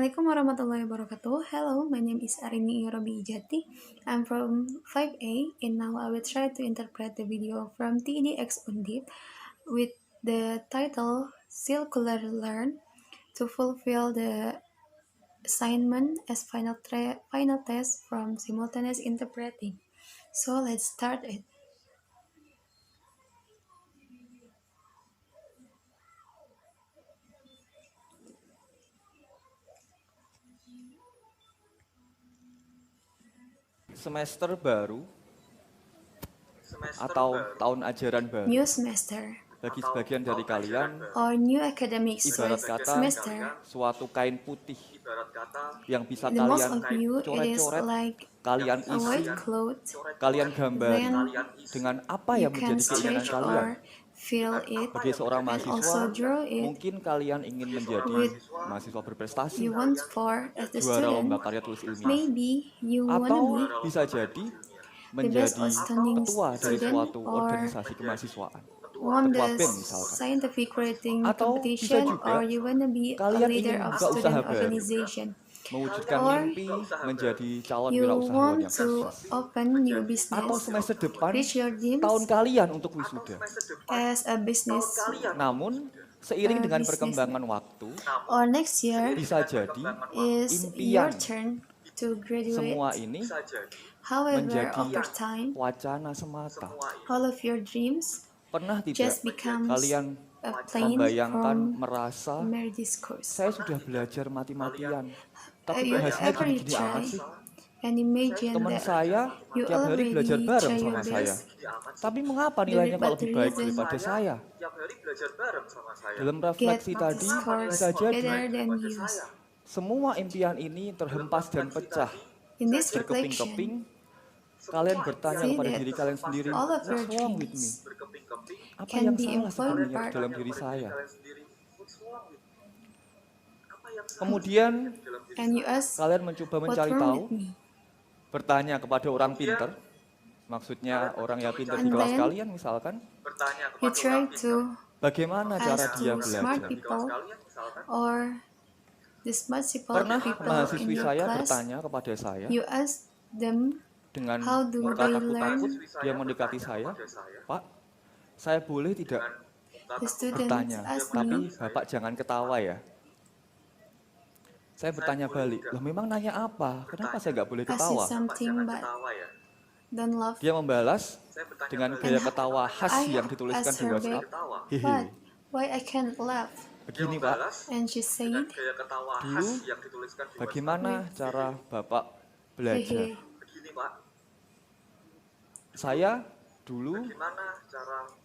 Assalamualaikum warahmatullahi wabarakatuh. Hello, my name is Arini Irabi Ijati. I'm from 5A and now I will try to interpret the video from TEDx Undip with the title Circular Learn to fulfill the assignment as final test from simultaneous interpreting. So let's start it. Semester baru atau tahun ajaran baru. New semester Bagi sebagian dari kalian, or new academic ibarat kata semester. suatu kain putih yang bisa The most kalian of you, it is coret-coret, like kalian a isi, white cloth. kalian gambari Then dengan apa you yang can menjadi keinginan stretch kalian. or fill it Bagi seorang and also mahasiswa, draw it. mungkin kalian ingin menjadi with mahasiswa berprestasi, You want for as the juara student. lomba karya tulis ilmiah, Maybe you wanna atau be bisa jadi the best menjadi outstanding ketua dari student suatu or organisasi kemahasiswaan, won ketua the BEM misalkan. scientific writing Atau bisa competition, juga or you wanna be a kalian leader ingin of buka usaha student baru, organization, mewujudkan or mimpi menjadi calon you wirausahawan want yang to sukses. open new Atau business, semester depan, reach your dreams tahun kalian untuk wisuda. as a business, Namun, seiring dengan business. perkembangan waktu, or next year bisa jadi is your impian turn to graduate. semua ini However, menjadi over time, wacana semata. all of your dreams Pernah tidak just becomes kalian a plain membayangkan, from merasa, mere discourse. saya sudah belajar mati-matian, tapi You hasilnya ever gini-gini try amat sih? and imagine Teman that saya you tiap hari already belajar bareng try sama your saya, best, tapi mengapa nilainya kok lebih baik reason daripada saya? Dalam get refleksi tadi, scores bisa jadi better than you? semua impian ini terhempas dan pecah. In this Berkeping-keping, reflection, kalian bertanya see kepada that diri kalian sendiri, all of your what's wrong with me? dreams Apa can yang be salah employed sebenarnya part dalam diri saya? Kemudian, and you ask, kalian mencoba what's mencari wrong tahu, with me? bertanya kepada orang pintar, maksudnya orang yang pintar di And kelas then, kalian misalkan, You try to bagaimana cara ask dia to smart belajar. people or the smart Pernah people in mahasiswi your saya class. bertanya kepada saya, You ask them dengan how do muka they takut-takut, learn. dia mendekati saya, Pak, saya boleh tidak The students bertanya, ask tapi me, Bapak jangan ketawa ya. Saya bertanya balik, loh memang nanya apa? Kenapa saya nggak boleh ask you ketawa? something but don't laugh. Dia membalas dengan gaya ketawa khas I yang dituliskan asked di her WhatsApp. back, Hehe. But why I can't laugh? Begini Pak, And she said, dulu bagaimana cara Bapak belajar? Hehe. Saya dulu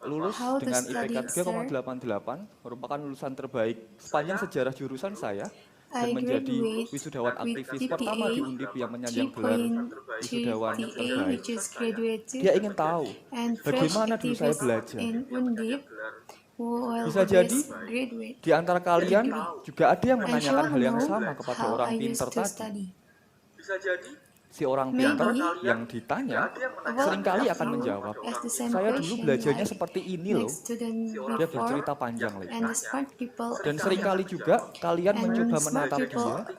lulus How to dengan study, IPK 3,88, merupakan lulusan terbaik sepanjang sejarah jurusan saya, dan I menjadi graduate wisudawan with aktivis pertama di GPA Undip yang menyandang gelar wisudawan 3.3 terbaik. which is graduated Dia ingin tahu and fresh bagaimana dulu saya activist belajar. in Undip while Bisa the jadi best graduate. di antara kalian juga ada yang And she menanyakan wanna hal yang know sama kepada how orang I used pintar to tadi. study. Si orang Maybe pintar yang ditanya seringkali akan menjawab, Ask the same saya dulu question belajarnya like seperti ini loh. next student Dia before, bercerita panjang lagi. and the smart people Dan seringkali juga kalian and mencoba smart menatap people dia,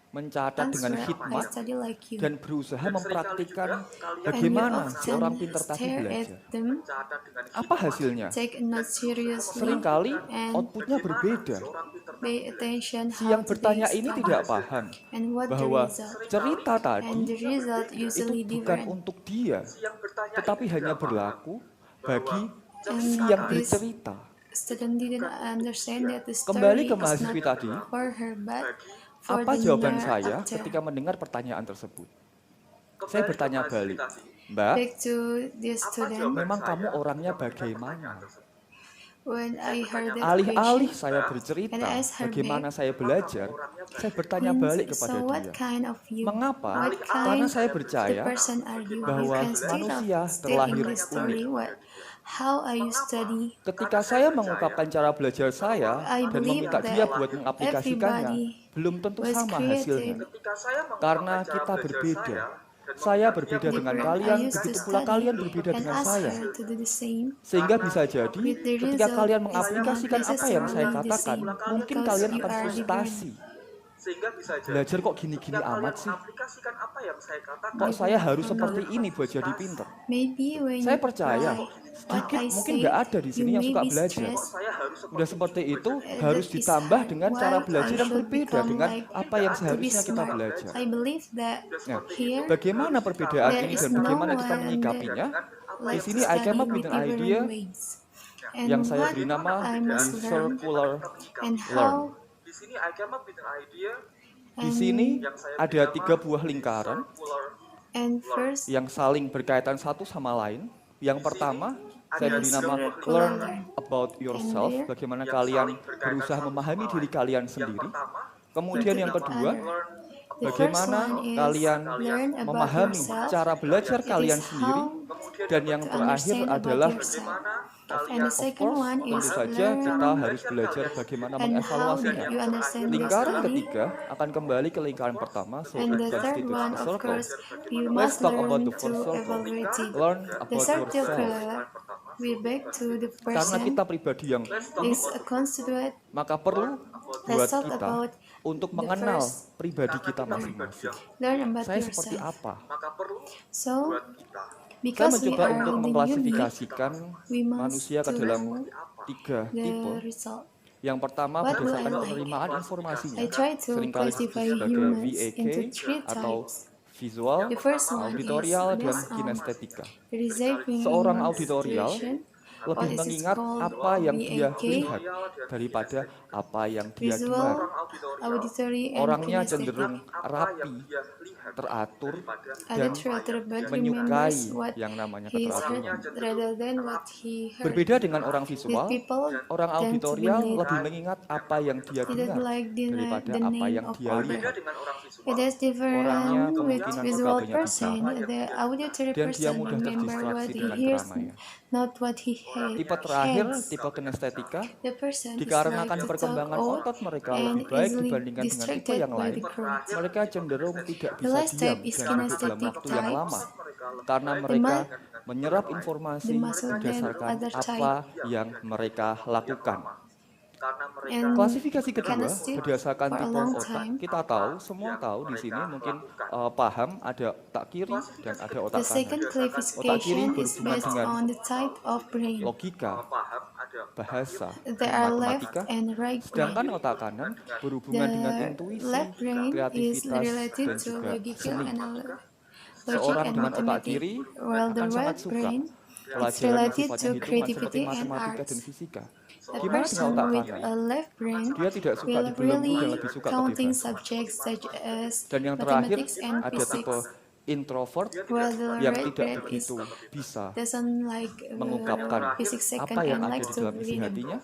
mencatat dengan answer, I hikmat, study like you. dan berusaha mempraktikkan And you bagaimana si often orang pintar tadi stare belajar. at them, Apa hasilnya? take a note seriously, Seringkali and outputnya berbeda. pay attention Si how yang to bertanya they ini study tidak paham and what the bahwa result. cerita And tadi the result itu usually bukan different. untuk dia, tetapi hanya berlaku bagi And si yang this bercerita. student didn't understand that the Kembali story ke is mahasiswi not tadi, for her but for apa the jawaban saya narrator. ketika mendengar pertanyaan tersebut? Saya bertanya balik, Mbak, Back to the student, memang kamu orangnya bagaimana? when I heard that Alih-alih question, saya bercerita and I asked her bagaimana back, saya belajar, saya bertanya balik kepada so what dia. kind of you? Mengapa? What Karena kind saya the percaya person are you? bahwa You can manusia still in terlahir the story. unik. What? How are you study? Ketika saya mengungkapkan cara belajar saya I dan believe meminta that dia buat mengaplikasikannya, everybody belum tentu was sama created hasilnya. Karena kita berbeda. Saya berbeda dengan different. kalian, I used to begitu pula study kalian berbeda and dengan ask saya. her to do the same. Sehingga bisa jadi With the ketika result kalian is not mengaplikasikan apa yang saya necessarily the katakan, same mungkin because kalian you akan are frustasi. belajar kok gini-gini amat sih? Kok saya harus seperti ini buat jadi pinter? Maybe when Saya you percaya try what sedikit I mungkin say, nggak ada di you sini yang may suka be belajar. stressed. Udah seperti itu harus That is ditambah hard. dengan Why cara I belajar yang should berbeda become dengan like apa yang to be seharusnya kita smart. belajar. I believe that Nah, here bagaimana perbedaan there ini is dan no bagaimana kita one menyikapinya? Di like to sini I came study up with an different idea ways. yang And saya what beri nama I the must learn circular and learn. how Di sini and ada 3 buah lingkaran first yang saling berkaitan satu sama lain. Yang pertama, saya the beri nama circular learn learn. about yourself, And there, bagaimana kalian berusaha memahami diri kalian sendiri. Kemudian yang kedua, the first bagaimana one is kalian learn about memahami yourself. cara belajar It kalian is sendiri. how Dan yang to terakhir understand about adalah, yourself. And the of second course, one tentu is saja kita learn harus belajar bagaimana and how did mengevaluasinya. you understand the Lingkaran study. ketiga akan kembali ke lingkaran pertama, so And it the third constitutes one, the of circle. course, you Let's must talk about learn the first to circle. evaluate it. Learn The about yourself. circular, we back to the Karena kita person pribadi yang is a constituent. maka perlu buat Let's talk kita about untuk the mengenal first pribadi kita masing-masing. learn about Saya seperti yourself. apa? So, Saya because we mencoba are untuk in the unique, mengklasifikasikan we must manusia ke to dalam know 3 tipe. the result. Yang pertama What will berdasarkan I like? penerimaan informasinya, I try to seringkali disebut classify sebagai humans VAK into 3 atau types. visual, The first one auditorial, is dan based on kinestetika. receiving Seorang auditorial situation. lebih What is it mengingat called? apa yang dia VAK, lihat daripada apa yang dia visual, dengar. auditory, and Orangnya kinesthetic. cenderung rapi, teratur, Ada dan theater but menyukai remembers what yang namanya he keteraturan. read rather than what he heard. Berbeda dengan orang These visual, people orang tend to auditorial relate. lebih mengingat apa yang dia He didn't dengar like daripada the apa name yang of dia order. lihat. It is Orangnya different with kemungkinan juga visual banyak person. bicara, The auditory dan dia person mudah remember what terdistraksi he dengan hears, keramaian. not what he Tipe terakhir, hears. tipe kinestetika, The person is dikarenakan like to talk perkembangan out otot mereka and lebih baik easily dibandingkan dengan tipe distracted yang by lain, the crowd. mereka cenderung tidak The bisa last diam type is dan duduk dalam kinesthetic waktu yang types. lama, karena mereka menyerap informasi the muscle than berdasarkan other apa yang mereka lakukan. And Klasifikasi kedua kinesthetic berdasarkan for a tipe long otak. time. Kita tahu, semua tahu di sini mungkin paham ada otak kiri dan ada otak The second kanan. Otak kiri classification is berhubungan based dengan on the type of brain. logika, bahasa, There dan are left matematika. and right Sedangkan brain. otak kanan berhubungan dengan The intuisi, left brain is kreativitas, related dan to juga logical seni. logic Seorang and dengan otak mathematics, kiri while the akan sangat right suka brain is pelajaran yang related sifatnya to hitungan seperti creativity and matematika arts. dan fisika. A Gimana person dengan otak with kanan? a left brain Dia tidak suka will dibelenggu dan really lebih suka counting kebebasan. subjects such as Dan yang terakhir mathematics and ada tipe physics, introvert while the yang right tidak brain is begitu bisa doesn't like mengungkapkan physics apa second yang and ada likes di to dalam isi read them. hatinya.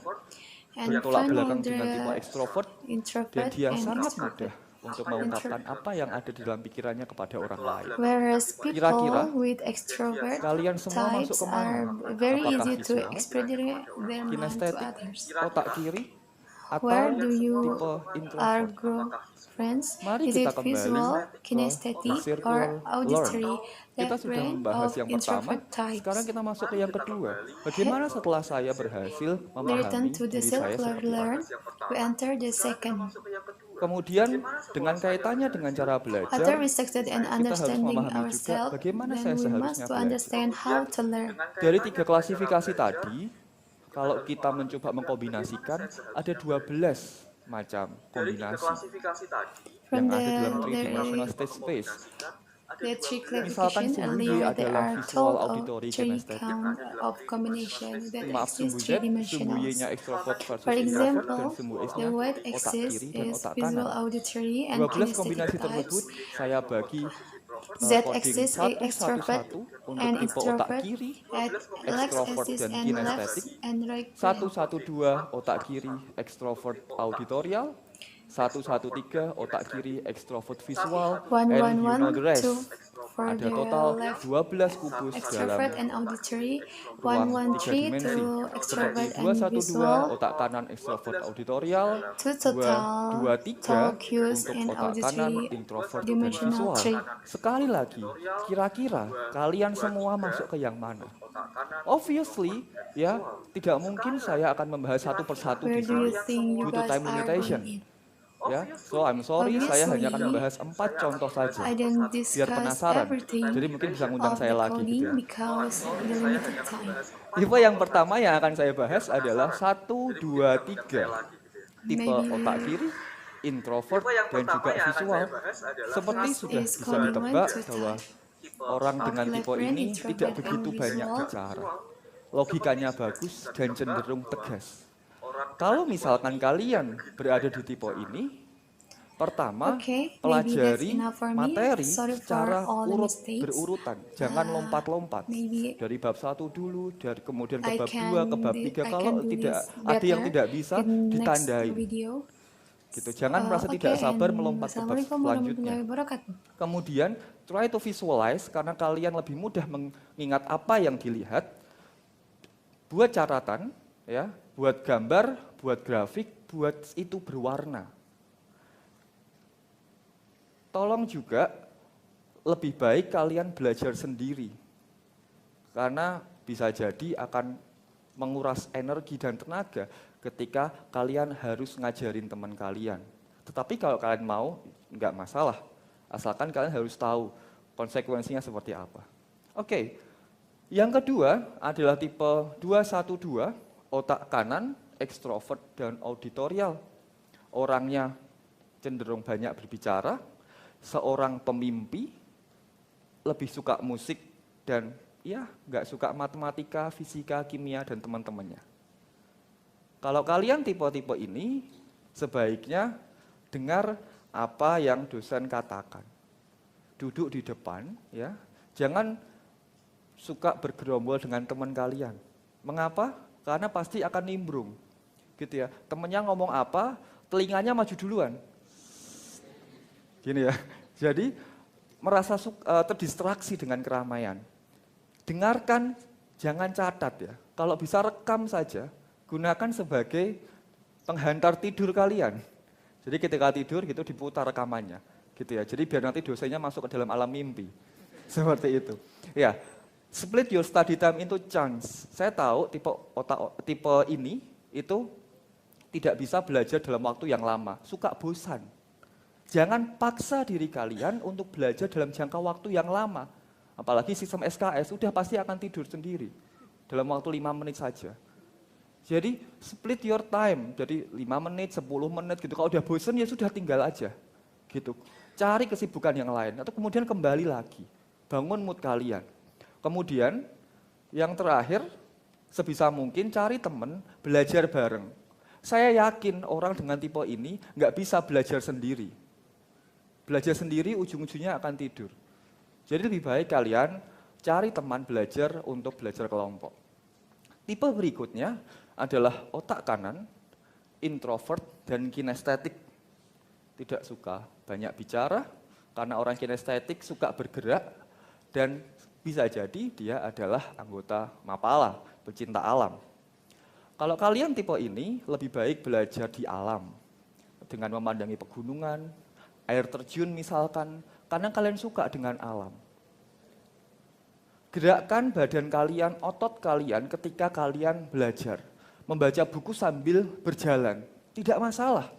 And Bertolak finally belakang dengan tipe the extrovert, dan introvert dia and sangat extrovert. mudah untuk mengungkapkan apa yang ada di dalam pikirannya kepada orang lain. Whereas Kira-kira, people with extrovert kalian semua masuk types kemana? are very Apakah easy to visual, express their mind to kinestetik, others. otak kiri, atau Where do you tipe are introvert? grow friends? Mari Is kita it kembali visual, ke kinesthetic, circular or auditory? learn. Kita Left sudah brain membahas of yang pertama, introvert types. sekarang kita masuk ke yang kedua. Bagaimana setelah saya berhasil We memahami return to the diri saya circular seperti learn. apa? We enter the second. Kemudian dengan kaitannya dengan cara After belajar, we succeed in kita harus understanding memahami juga ourselves, bagaimana saya then we must seharusnya to belajar. understand how to learn. Dari 3 klasifikasi tadi, kalau kita mencoba mengkombinasikan, ada 12 macam kombinasi From yang ada dalam the 3-dimensional state space. three Misalkan classification sumbu Y earlier, there adalah are visual, total auditory, 3 kinesthetic. count of combination that Maaf, exist sumbu Z, three sumbu dimensionals. Y-nya extrovert versus For introvert, dan example, sumbu the S-nya white otak axis kiri dan is otak visual, kanan. auditory, and 12 kinesthetic kombinasi tersebut types. saya bagi Z coding axis is 1, 1, extrovert 1 untuk and tipe otak introvert, kiri, at X extrovert axis dan and left kinestetik. and right 1, brain. 1, 2 otak kiri, extrovert auditorial. 1, 1, 3 otak kiri, extrovert visual, One, and one, you know one, the rest. 2 for Ada the total left 12 kubus extrovert dalam and auditory, ruang 1, 1, 3 3 dimensi. to Seperti extrovert 2, and 1, 2 visual, otak kanan extrovert auditorial, 2 2, total 2, 3 cues untuk and otak kanan auditory introvert dan dimensional visual. tree. Sekali lagi, kira-kira kalian semua masuk ke yang mana? Obviously, ya, tidak mungkin saya akan membahas satu persatu Where di do you sini think you due to guys time are limitation. going in? ya. So I'm sorry, saya hanya akan Obviously, membahas 4 contoh saja, I didn't biar discuss penasaran. everything Jadi mungkin bisa ngundang of saya the lagi gitu ya. coding because the limited time. Tipe yang pertama yang akan saya bahas adalah 1, 2, 3. Tipe Maybe otak kiri, introvert, dan juga visual. Seperti first sudah is bisa coding 1 ditebak to bahwa type. orang Of dengan tipe left brain, ini tidak introvert and begitu banyak visual. bicara. Logikanya bagus dan cenderung tegas. Kalau misalkan kalian berada di tipe ini, pertama, Okay, maybe that's pelajari enough for me. materi Sorry for secara all the urut mistakes. berurutan. Jangan lompat-lompat. Maybe Dari bab 1 dulu, kemudian ke I bab 2, ke can bab 3. I can Kalau do tidak this ada yang better tidak bisa, in next ditandain. video. Gitu. Jangan merasa tidak Okay, sabar and melompat ke bab wassalamualaikum selanjutnya. warahmatullahi wabarakatuh. Kemudian, try to visualize karena kalian lebih mudah mengingat apa yang dilihat. Buat catatan, ya, buat gambar, buat grafik, buat itu berwarna. Tolong juga lebih baik kalian belajar sendiri. Karena bisa jadi akan menguras energi dan tenaga ketika kalian harus ngajarin teman kalian. Tetapi kalau kalian mau, nggak masalah. Asalkan kalian harus tahu konsekuensinya seperti apa. Oke, yang kedua adalah tipe 212, otak kanan, ekstrovert, dan auditorial. Orangnya cenderung banyak berbicara, seorang pemimpi, lebih suka musik, dan ya nggak suka matematika, fisika, kimia, dan teman-temannya. Kalau kalian tipe-tipe ini, sebaiknya dengar apa yang dosen katakan. Duduk di depan, ya, jangan suka bergerombol dengan teman kalian. Mengapa? Karena pasti akan nimbrung. Gitu ya. Temennya ngomong apa, telinganya maju duluan. Gini ya. Jadi merasa terdistraksi dengan keramaian. Dengarkan, jangan catat ya. Kalau bisa rekam saja, gunakan sebagai penghantar tidur kalian. Jadi ketika tidur gitu diputar rekamannya. Gitu ya. Jadi biar nanti dosennya masuk ke dalam alam mimpi. Seperti itu. Ya. Split your study time into chunks. Saya tahu tipe ini itu tidak bisa belajar dalam waktu yang lama, suka bosan. Jangan paksa diri kalian untuk belajar dalam jangka waktu yang lama. Apalagi sistem SKS sudah pasti akan tidur sendiri dalam waktu 5 menit saja. Jadi split your time, jadi 5 menit, 10 menit gitu. Kalau udah bosan ya sudah tinggal aja. Gitu. Cari kesibukan yang lain atau kemudian kembali lagi. Bangun mood kalian. Kemudian yang terakhir, sebisa mungkin cari teman, belajar bareng. Saya yakin orang dengan tipe ini nggak bisa belajar sendiri. Belajar sendiri ujung-ujungnya akan tidur. Jadi lebih baik kalian cari teman belajar untuk belajar kelompok. Tipe berikutnya adalah otak kanan, introvert, dan kinestetik. Tidak suka banyak bicara, karena orang kinestetik suka bergerak, dan bisa jadi dia adalah anggota Mapala, pecinta alam. Kalau kalian tipe ini, lebih baik belajar di alam. Dengan memandangi pegunungan, air terjun misalkan, karena kalian suka dengan alam. Gerakkan badan kalian, otot kalian ketika kalian belajar. Membaca buku sambil berjalan, tidak masalah.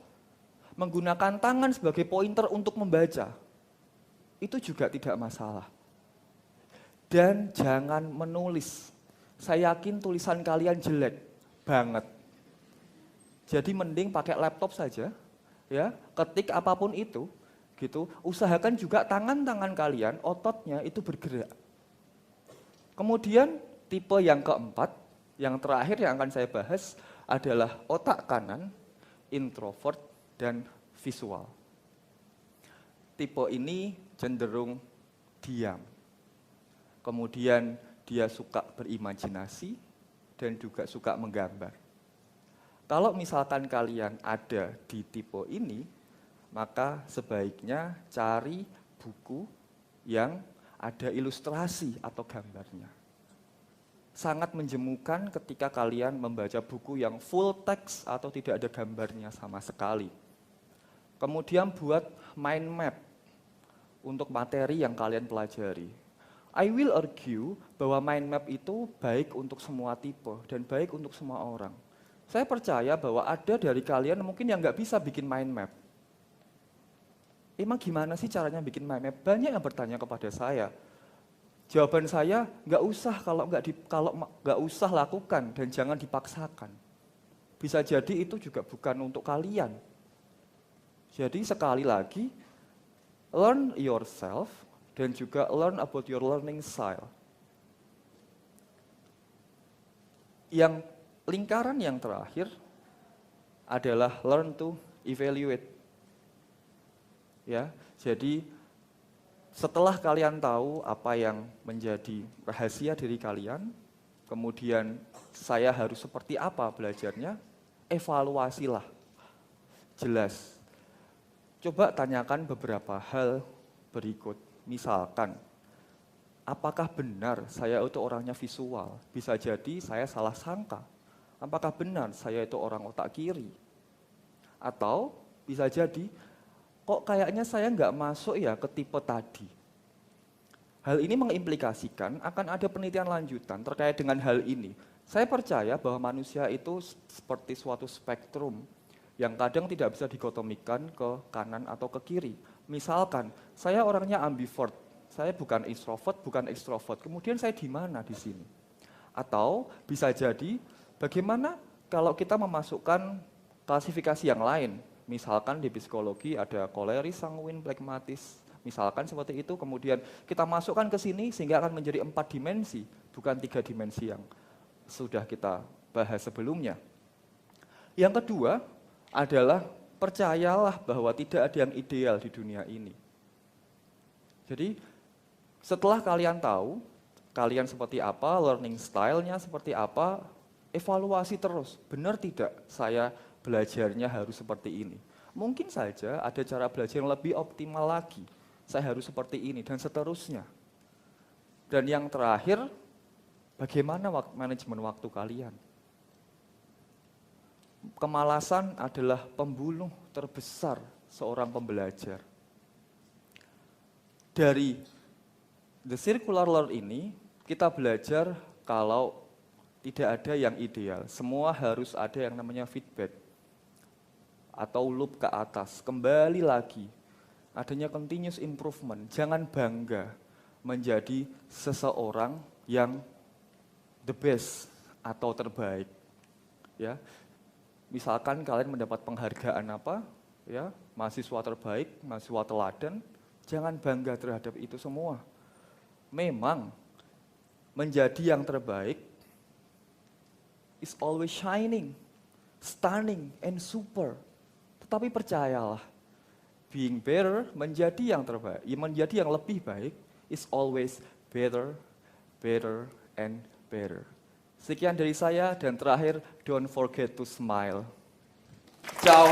Menggunakan tangan sebagai pointer untuk membaca, itu juga tidak masalah. Dan jangan menulis. Saya yakin tulisan kalian jelek banget. Jadi mending pakai laptop saja, ya. Ketik apapun itu, gitu. Usahakan juga tangan-tangan kalian, ototnya itu bergerak. Kemudian tipe yang keempat, yang terakhir yang akan saya bahas adalah otak kanan, introvert, dan visual. Tipe ini cenderung diam. Kemudian dia suka berimajinasi dan juga suka menggambar. Kalau misalkan kalian ada di tipe ini, maka sebaiknya cari buku yang ada ilustrasi atau gambarnya. Sangat menjemukan ketika kalian membaca buku yang full text atau tidak ada gambarnya sama sekali. Kemudian buat mind map untuk materi yang kalian pelajari. I will argue bahwa mind map itu baik untuk semua tipe dan baik untuk semua orang. Saya percaya bahwa ada dari kalian mungkin yang nggak bisa bikin mind map. emang gimana sih caranya bikin mind map? Banyak yang bertanya kepada saya. Jawaban saya, nggak usah kalau nggak usah lakukan dan jangan dipaksakan. Bisa jadi itu juga bukan untuk kalian. Jadi sekali lagi, learn yourself dan juga learn about your learning style. Yang lingkaran yang terakhir adalah learn to evaluate. Ya, jadi setelah kalian tahu apa yang menjadi rahasia diri kalian, kemudian saya harus seperti apa belajarnya, evaluasilah. Jelas. Coba tanyakan beberapa hal berikut. Misalkan, apakah benar saya itu orangnya visual? Bisa jadi saya salah sangka. Apakah benar saya itu orang otak kiri? Atau bisa jadi, kok kayaknya saya nggak masuk ya ke tipe tadi. Hal ini mengimplikasikan akan ada penelitian lanjutan terkait dengan hal ini. Saya percaya bahwa manusia itu seperti suatu spektrum yang kadang tidak bisa dikotomikan ke kanan atau ke kiri. Misalkan, saya orangnya ambivert, saya bukan introvert, bukan extrovert. Kemudian saya di mana di sini? Atau bisa jadi, bagaimana kalau kita memasukkan klasifikasi yang lain? Misalkan di psikologi ada koleris, sanguin, pragmatis. Misalkan seperti itu, kemudian kita masukkan ke sini sehingga akan menjadi 4 dimensi, bukan 3 dimensi yang sudah kita bahas sebelumnya. Yang kedua adalah percayalah bahwa tidak ada yang ideal di dunia ini. Jadi setelah kalian tahu, kalian seperti apa, learning style-nya seperti apa, evaluasi terus. Benar tidak saya belajarnya harus seperti ini? Mungkin saja ada cara belajar yang lebih optimal lagi. Saya harus seperti ini, dan seterusnya. Dan yang terakhir, bagaimana manajemen waktu kalian? Kemalasan adalah pembunuh terbesar seorang pembelajar. Dari The Circular Learn ini, kita belajar kalau tidak ada yang ideal. Semua harus ada yang namanya feedback. Atau loop ke atas, kembali lagi. Adanya continuous improvement. Jangan bangga menjadi seseorang yang the best atau terbaik. Ya. Misalkan kalian mendapat penghargaan apa, ya, mahasiswa terbaik, mahasiswa teladan, jangan bangga terhadap itu semua. Memang menjadi yang terbaik is always shining, stunning, and super. Tetapi percayalah, being better, menjadi yang terbaik, menjadi yang lebih baik is always better, better, and better. Sekian dari saya, dan terakhir, don't forget to smile. Ciao.